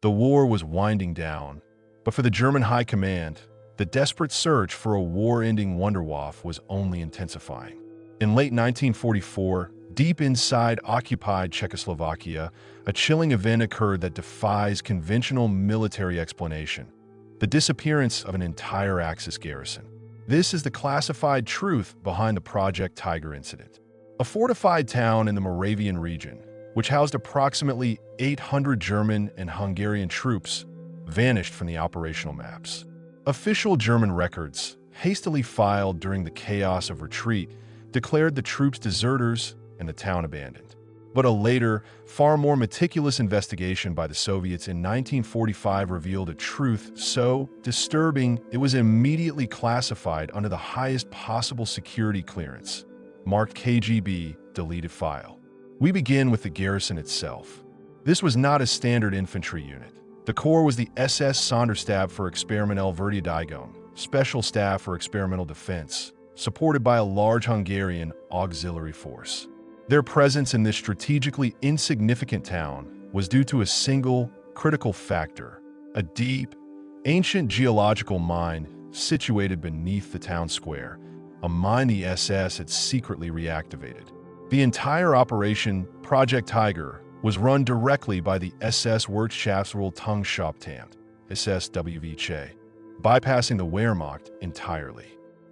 The war was winding down, but for the German High Command, the desperate search for a war-ending Wunderwaffe was only intensifying. In late 1944, deep inside occupied Czechoslovakia, a chilling event occurred that defies conventional military explanation: the disappearance of an entire Axis garrison. This is the classified truth behind the Project Tiger incident. A fortified town in the Moravian region, which housed approximately 800 German and Hungarian troops, vanished from the operational maps. Official German records, hastily filed during the chaos of retreat, declared the troops deserters and the town abandoned. But a later, far more meticulous investigation by the Soviets in 1945 revealed a truth so disturbing it was immediately classified under the highest possible security clearance, marked KGB deleted file. We begin with the garrison itself. This was not a standard infantry unit. The corps was the SS Sonderstab für Experimentelle Verteidigung, Special Staff for Experimental Defense, supported by a large Hungarian auxiliary force. Their presence in this strategically insignificant town was due to a single critical factor: a deep, ancient geological mine situated beneath the town square, a mine the SS had secretly reactivated. The entire operation, Project Tiger, was run directly by the SS Wirtschaftsverwaltungshauptamt, SSWVC, bypassing the Wehrmacht entirely.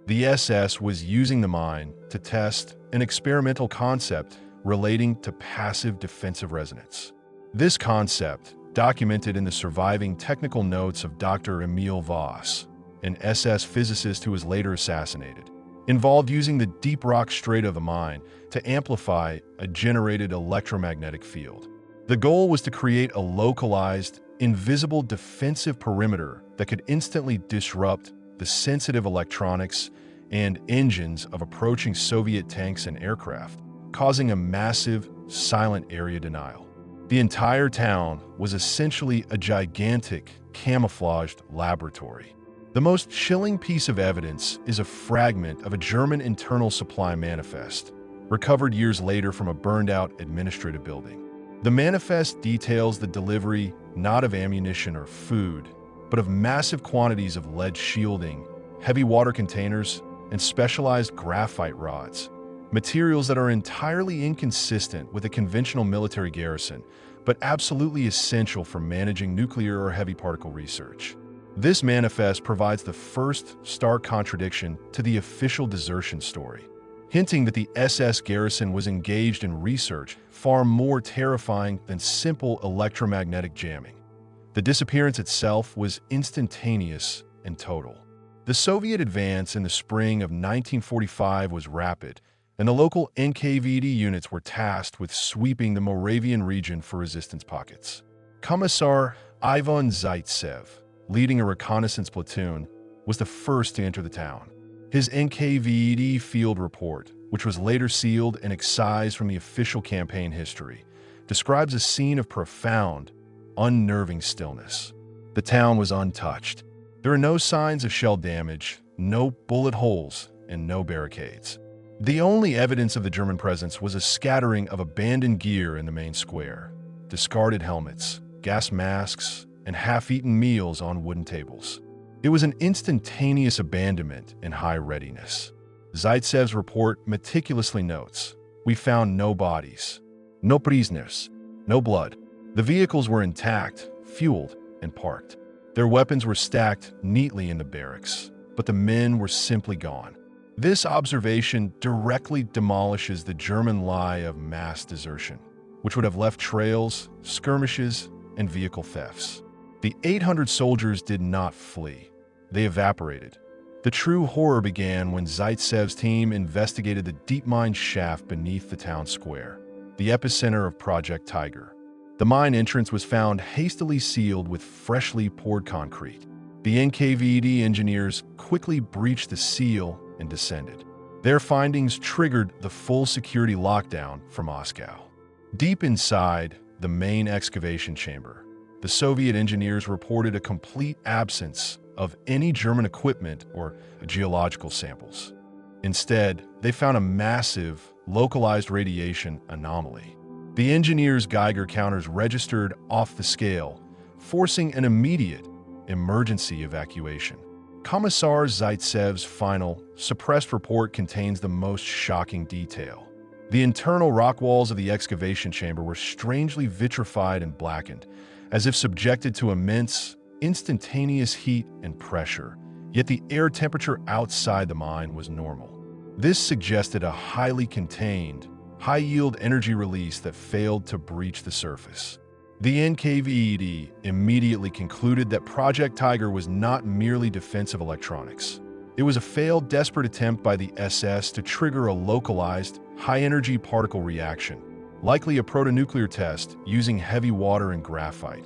The SS was using the mine to test an experimental concept relating to passive defensive resonance. This concept, documented in the surviving technical notes of Dr. Emil Voss, an SS physicist who was later assassinated, involved using the deep rock strata of the mine to amplify a generated electromagnetic field. The goal was to create a localized, invisible defensive perimeter that could instantly disrupt the sensitive electronics and engines of approaching Soviet tanks and aircraft, causing a massive, silent area denial. The entire town was essentially a gigantic, camouflaged laboratory. The most chilling piece of evidence is a fragment of a German internal supply manifest, recovered years later from a burned-out administrative building. The manifest details the delivery not of ammunition or food, but of massive quantities of lead shielding, heavy water containers, and specialized graphite rods, materials that are entirely inconsistent with a conventional military garrison, but absolutely essential for managing nuclear or heavy particle research. This manifest provides the first stark contradiction to the official desertion story, hinting that the SS garrison was engaged in research far more terrifying than simple electromagnetic jamming. The disappearance itself was instantaneous and total. The Soviet advance in the spring of 1945 was rapid, and the local NKVD units were tasked with sweeping the Moravian region for resistance pockets. Commissar Ivan Zaitsev, leading a reconnaissance platoon, was the first to enter the town. His NKVD field report, which was later sealed and excised from the official campaign history, describes a scene of profound, unnerving stillness. The town was untouched. There are no signs of shell damage, no bullet holes, and no barricades. The only evidence of the German presence was a scattering of abandoned gear in the main square, discarded helmets, gas masks, and half-eaten meals on wooden tables. It was an instantaneous abandonment in high readiness. Zaitsev's report meticulously notes, "We found no bodies, no prisoners, no blood. The vehicles were intact, fueled, and parked. Their weapons were stacked neatly in the barracks, but the men were simply gone." This observation directly demolishes the German lie of mass desertion, which would have left trails, skirmishes, and vehicle thefts. The 800 soldiers did not flee. They evaporated. The true horror began when Zaitsev's team investigated the deep mine shaft beneath the town square, the epicenter of Project Tiger. The mine entrance was found hastily sealed with freshly poured concrete. The NKVD engineers quickly breached the seal and descended. Their findings triggered the full security lockdown for Moscow. Deep inside the main excavation chamber, the Soviet engineers reported a complete absence of any German equipment or geological samples. Instead, they found a massive, localized radiation anomaly. The engineers' Geiger counters registered off the scale, forcing an immediate emergency evacuation. Commissar Zaitsev's final, suppressed report contains the most shocking detail. The internal rock walls of the excavation chamber were strangely vitrified and blackened, as if subjected to immense, instantaneous heat and pressure, yet the air temperature outside the mine was normal. This suggested a highly contained, high-yield energy release that failed to breach the surface. The NKVD immediately concluded that Project Tiger was not merely defensive electronics. It was a failed, desperate attempt by the SS to trigger a localized, high-energy particle reaction, likely a protonuclear test using heavy water and graphite,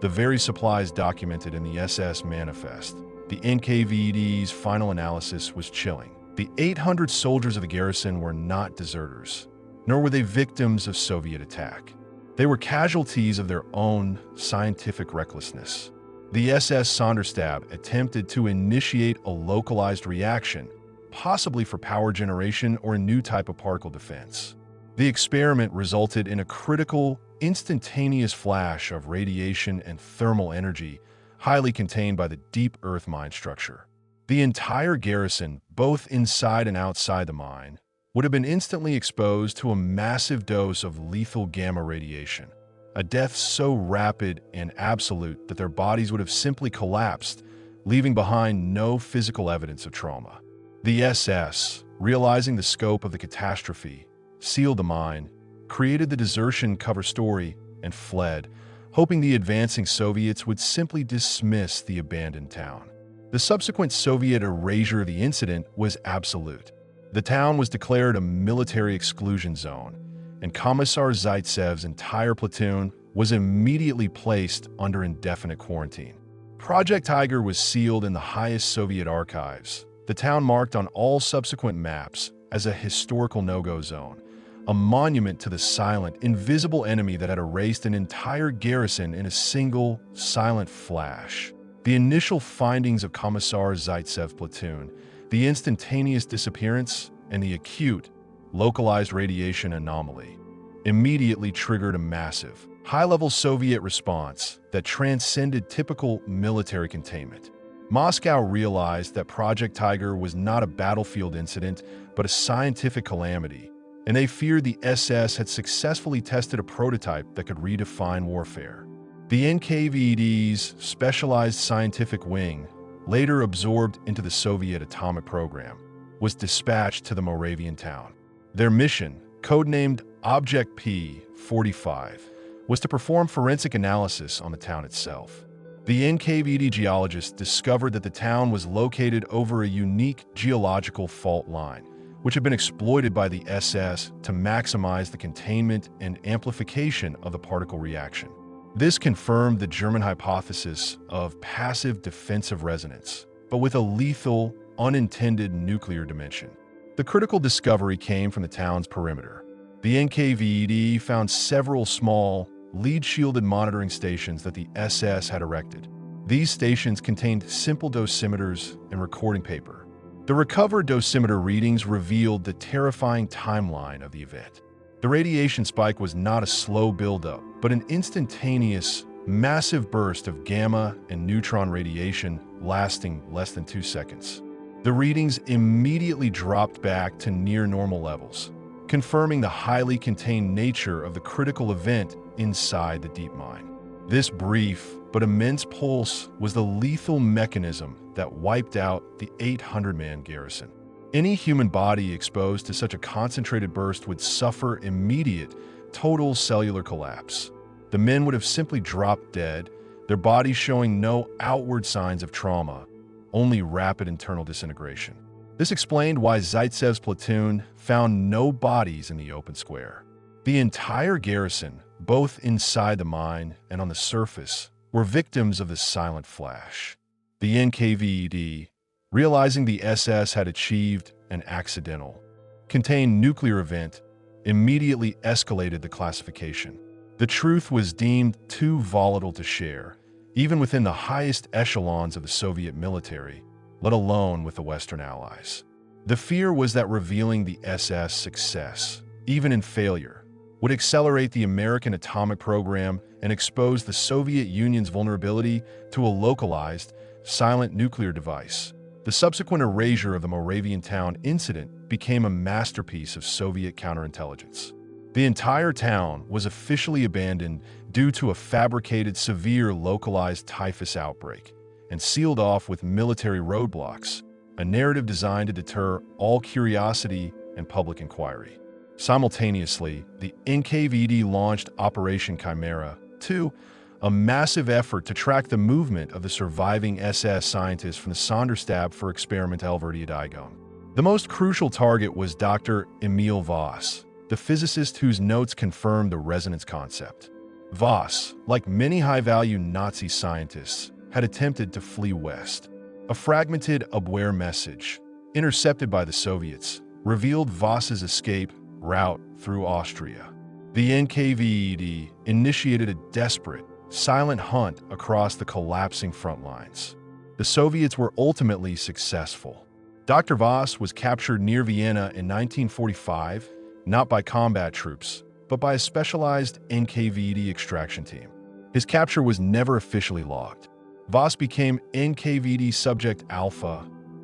the very supplies documented in the SS manifest. The NKVD's final analysis was chilling. The 800 soldiers of the Garrison were not deserters, nor were they victims of Soviet attack. They were casualties of their own scientific recklessness. The SS Sonderstab attempted to initiate a localized reaction, possibly for power generation or a new type of particle defense. The experiment resulted in a critical, instantaneous flash of radiation and thermal energy, highly contained by the deep earth mine structure. The entire garrison, both inside and outside the mine, would have been instantly exposed to a massive dose of lethal gamma radiation, a death so rapid and absolute that their bodies would have simply collapsed, leaving behind no physical evidence of trauma. The SS, realizing the scope of the catastrophe, sealed the mine, created the desertion cover story, and fled, hoping the advancing Soviets would simply dismiss the abandoned town. The subsequent Soviet erasure of the incident was absolute. The town was declared a military exclusion zone, and Commissar Zaitsev's entire platoon was immediately placed under indefinite quarantine. Project Tiger was sealed in the highest Soviet archives, the town marked on all subsequent maps as a historical no-go zone, a monument to the silent, invisible enemy that had erased an entire garrison in a single, silent flash. The initial findings of Commissar Zaitsev's platoon, the instantaneous disappearance, and the acute, localized radiation anomaly immediately triggered a massive, high-level Soviet response that transcended typical military containment. Moscow realized that Project Tiger was not a battlefield incident, but a scientific calamity, and they feared the SS had successfully tested a prototype that could redefine warfare. The NKVD's specialized scientific wing, later absorbed into the Soviet atomic program, was dispatched to the Moravian town. Their mission, codenamed Object P-45, was to perform forensic analysis on the town itself. The NKVD geologists discovered that the town was located over a unique geological fault line, which had been exploited by the SS to maximize the containment and amplification of the particle reaction. This confirmed the German hypothesis of passive defensive resonance, but with a lethal, unintended nuclear dimension. The critical discovery came from the town's perimeter. The NKVD found several small, lead-shielded monitoring stations that the SS had erected. These stations contained simple dosimeters and recording paper. The recovered dosimeter readings revealed the terrifying timeline of the event. The radiation spike was not a slow buildup, but an instantaneous, massive burst of gamma and neutron radiation lasting less than 2 seconds. The readings immediately dropped back to near normal levels, confirming the highly contained nature of the critical event inside the deep mine. This brief but immense pulse was the lethal mechanism that wiped out the 800-man garrison. Any human body exposed to such a concentrated burst would suffer immediate, total cellular collapse. The men would have simply dropped dead, their bodies showing no outward signs of trauma, only rapid internal disintegration. This explained why Zaitsev's platoon found no bodies in the open square. The entire garrison, both inside the mine and on the surface, were victims of this silent flash. The NKVD, realizing the SS had achieved an accidental, contained nuclear event, immediately escalated the classification. The truth was deemed too volatile to share, even within the highest echelons of the Soviet military, let alone with the Western Allies. The fear was that revealing the SS' success, even in failure, would accelerate the American atomic program and expose the Soviet Union's vulnerability to a localized, silent nuclear device. The subsequent erasure of the Moravian town incident became a masterpiece of Soviet counterintelligence. The entire town was officially abandoned due to a fabricated severe localized typhus outbreak and sealed off with military roadblocks, a narrative designed to deter all curiosity and public inquiry. Simultaneously, the NKVD launched Operation Chimera II, a massive effort to track the movement of the surviving SS scientists from the Sonderstab for Experiment Elverdiadigon. The most crucial target was Dr. Emil Voss, the physicist whose notes confirmed the resonance concept. Voss, like many high-value Nazi scientists, had attempted to flee west. A fragmented Abwehr message, intercepted by the Soviets, revealed Voss's escape route through Austria. The NKVD initiated a desperate, silent hunt across the collapsing front lines. The Soviets were ultimately successful. Dr. Voss was captured near Vienna in 1945, not by combat troops, but by a specialized NKVD extraction team. His capture was never officially logged. Voss became NKVD Subject Alpha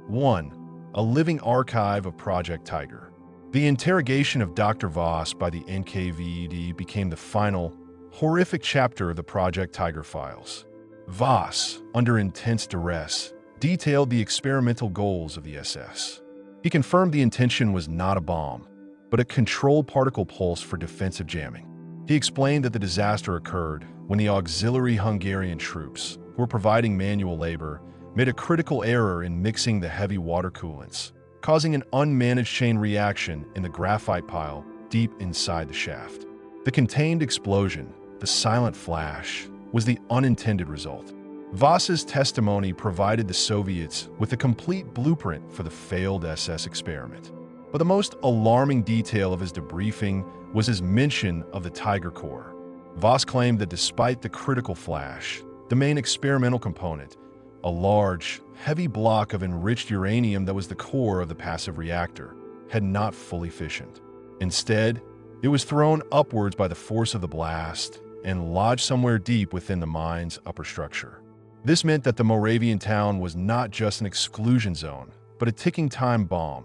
1, a living archive of Project Tiger. The interrogation of Dr. Voss by the NKVD became the final, horrific chapter of the Project Tiger files. Voss, under intense duress, detailed the experimental goals of the SS. He confirmed the intention was not a bomb, but a controlled particle pulse for defensive jamming. He explained that the disaster occurred when the auxiliary Hungarian troops, who were providing manual labor, made a critical error in mixing the heavy water coolants, causing an unmanaged chain reaction in the graphite pile deep inside the shaft. The contained explosion, the silent flash, was the unintended result. Voss's testimony provided the Soviets with a complete blueprint for the failed SS experiment. But the most alarming detail of his debriefing was his mention of the Tiger core. Voss claimed that despite the critical flash, the main experimental component, a large, heavy block of enriched uranium that was the core of the passive reactor, had not fully fissioned. Instead, it was thrown upwards by the force of the blast and lodged somewhere deep within the mine's upper structure. This meant that the Moravian town was not just an exclusion zone, but a ticking time bomb,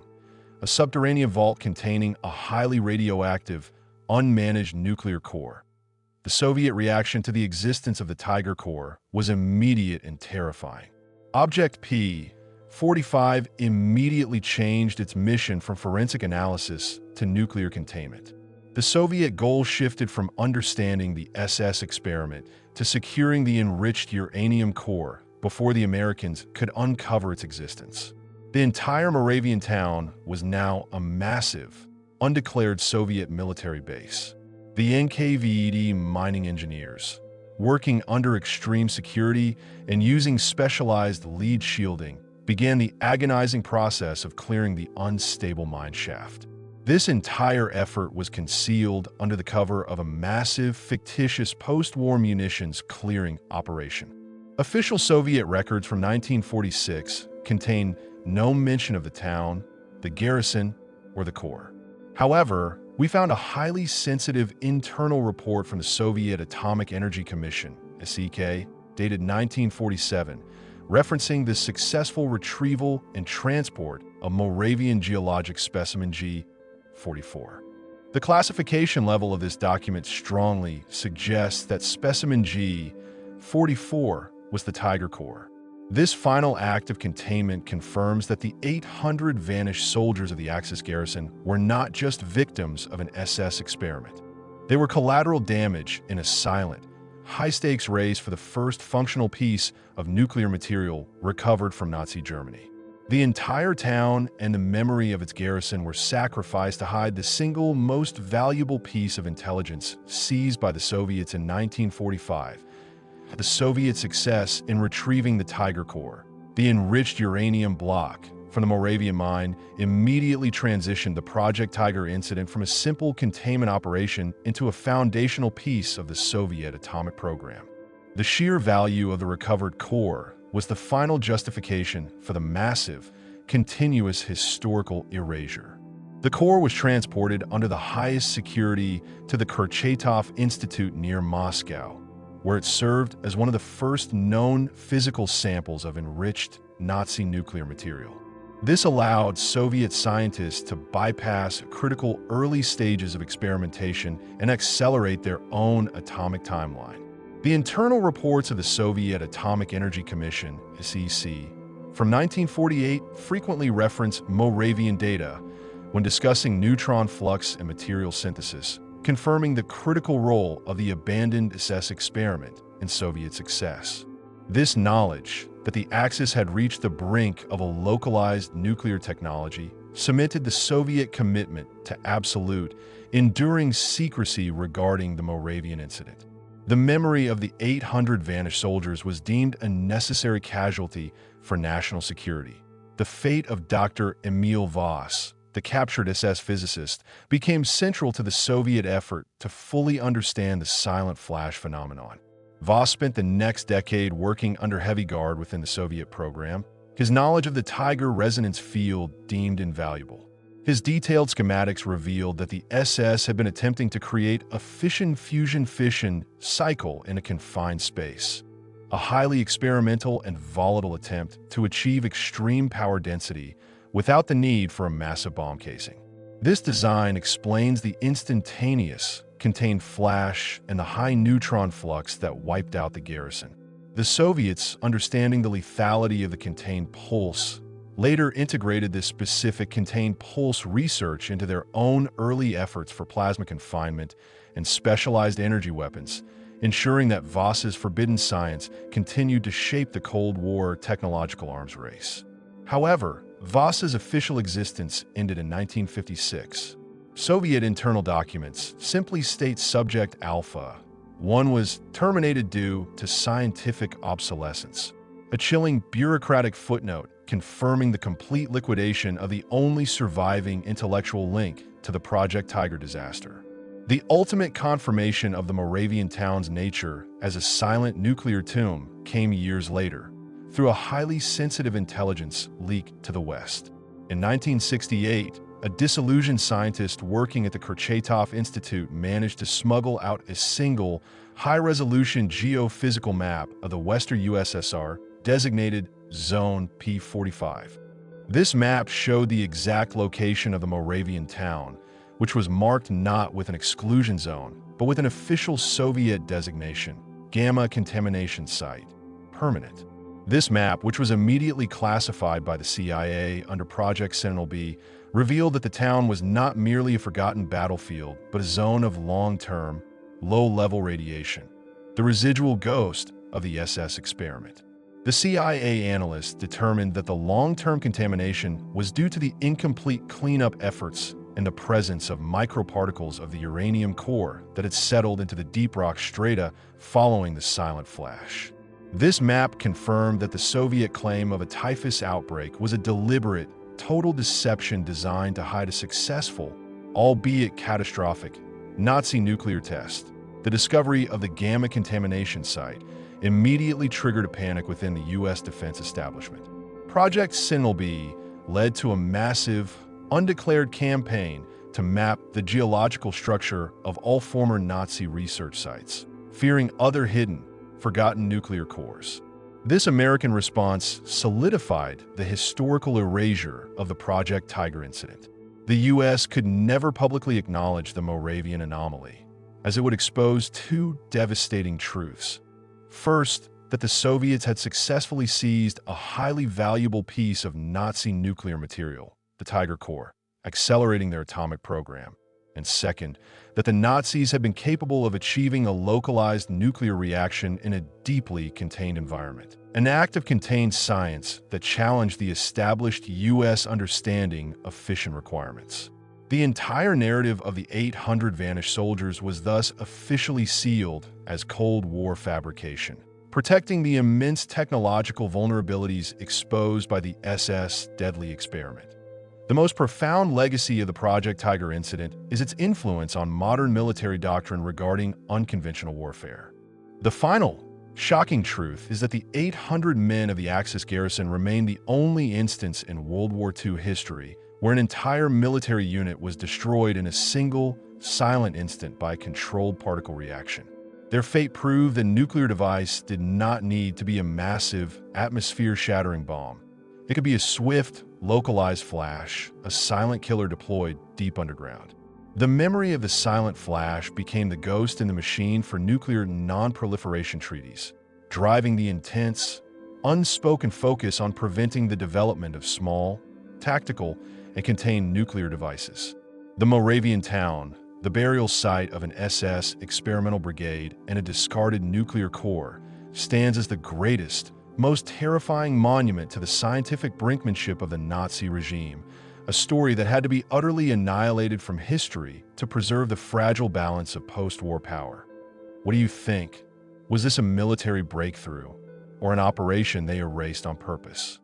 a subterranean vault containing a highly radioactive, unmanaged nuclear core. The Soviet reaction to the existence of the Tiger core was immediate and terrifying. Object P-45 immediately changed its mission from forensic analysis to nuclear containment. The Soviet goal shifted from understanding the SS experiment to securing the enriched uranium core before the Americans could uncover its existence. The entire Moravian town was now a massive, undeclared Soviet military base. The NKVD mining engineers, working under extreme security and using specialized lead shielding, began the agonizing process of clearing the unstable mine shaft. This entire effort was concealed under the cover of a massive, fictitious post-war munitions clearing operation. Official Soviet records from 1946 contain no mention of the town, the garrison, or the core. However, we found a highly sensitive internal report from the Soviet Atomic Energy Commission, SEK, dated 1947, referencing the successful retrieval and transport of Moravian geologic specimen G-44. The classification level of this document strongly suggests that specimen G-44 was the Tiger core. This final act of containment confirms that the 800 vanished soldiers of the Axis garrison were not just victims of an SS experiment. They were collateral damage in a silent, high-stakes race for the first functional piece of nuclear material recovered from Nazi Germany. The entire town and the memory of its garrison were sacrificed to hide the single most valuable piece of intelligence seized by the Soviets in 1945. The Soviet success in retrieving the Tiger core, the enriched uranium block from the Moravia mine, immediately transitioned the Project Tiger incident from a simple containment operation into a foundational piece of the Soviet atomic program. The sheer value of the recovered core was the final justification for the massive, continuous historical erasure. The core was transported under the highest security to the Kurchatov Institute near Moscow, where it served as one of the first known physical samples of enriched Nazi nuclear material. This allowed Soviet scientists to bypass critical early stages of experimentation and accelerate their own atomic timeline. The internal reports of the Soviet Atomic Energy Commission, SEC, from 1948 frequently reference Moravian data when discussing neutron flux and material synthesis, confirming the critical role of the abandoned SS experiment in Soviet success. This knowledge that the Axis had reached the brink of a localized nuclear technology cemented the Soviet commitment to absolute, enduring secrecy regarding the Moravian incident. The memory of the 800 vanished soldiers was deemed a necessary casualty for national security. The fate of Dr. Emil Voss, the captured SS physicist, became central to the Soviet effort to fully understand the silent flash phenomenon. Voss spent the next decade working under heavy guard within the Soviet program, his knowledge of the Tiger resonance field deemed invaluable. His detailed schematics revealed that the SS had been attempting to create a fission-fusion-fission cycle in a confined space, a highly experimental and volatile attempt to achieve extreme power density without the need for a massive bomb casing. This design explains the instantaneous contained flash and the high neutron flux that wiped out the Garrison. The Soviets, understanding the lethality of the contained pulse, later integrated this specific contained pulse research into their own early efforts for plasma confinement and specialized energy weapons, ensuring that Voss's forbidden science continued to shape the Cold War technological arms race. However, Voss's official existence ended in 1956. Soviet internal documents simply state Subject Alpha 1 was terminated due to scientific obsolescence, a chilling bureaucratic footnote confirming the complete liquidation of the only surviving intellectual link to the Project Tiger disaster. The ultimate confirmation of the Moravian town's nature as a silent nuclear tomb came years later, through a highly sensitive intelligence leak to the West. In 1968, a disillusioned scientist working at the Kurchatov Institute managed to smuggle out a single, high-resolution geophysical map of the Western USSR, designated Zone P45. This map showed the exact location of the Moravian town, which was marked not with an exclusion zone, but with an official Soviet designation, Gamma Contamination Site, Permanent. This map, which was immediately classified by the CIA under Project Sentinel-B, revealed that the town was not merely a forgotten battlefield, but a zone of long-term, low-level radiation, the residual ghost of the SS experiment. The CIA analysts determined that the long-term contamination was due to the incomplete cleanup efforts and the presence of microparticles of the uranium core that had settled into the deep rock strata following the silent flash. This map confirmed that the Soviet claim of a typhus outbreak was a deliberate, total deception designed to hide a successful, albeit catastrophic, Nazi nuclear test. The discovery of the Gamma Contamination Site immediately triggered a panic within the U.S. defense establishment. Project Sentinel-B led to a massive, undeclared campaign to map the geological structure of all former Nazi research sites, fearing other hidden, forgotten nuclear cores. This American response solidified the historical erasure of the Project Tiger incident. The U.S. could never publicly acknowledge the Moravian anomaly, as it would expose two devastating truths. First, that the Soviets had successfully seized a highly valuable piece of Nazi nuclear material, the Tiger core, accelerating their atomic program. And second, that the Nazis had been capable of achieving a localized nuclear reaction in a deeply contained environment. An act of contained science that challenged the established U.S. understanding of fission requirements. The entire narrative of the 800 vanished soldiers was thus officially sealed as Cold War fabrication, protecting the immense technological vulnerabilities exposed by the SS deadly experiment. The most profound legacy of the Project Tiger incident is its influence on modern military doctrine regarding unconventional warfare. The final, shocking truth is that the 800 men of the Axis garrison remain the only instance in World War II history where an entire military unit was destroyed in a single, silent instant by a controlled particle reaction. Their fate proved the nuclear device did not need to be a massive, atmosphere-shattering bomb. It could be a swift, localized flash, a silent killer deployed deep underground. The memory of the silent flash became the ghost in the machine for nuclear non-proliferation treaties, driving the intense, unspoken focus on preventing the development of small, tactical, and contained nuclear devices. The Moravian town, the burial site of an SS experimental brigade and a discarded nuclear core, stands as the greatest, most terrifying monument to the scientific brinkmanship of the Nazi regime, a story that had to be utterly annihilated from history to preserve the fragile balance of post-war power. What do you think? Was this a military breakthrough, or an operation they erased on purpose?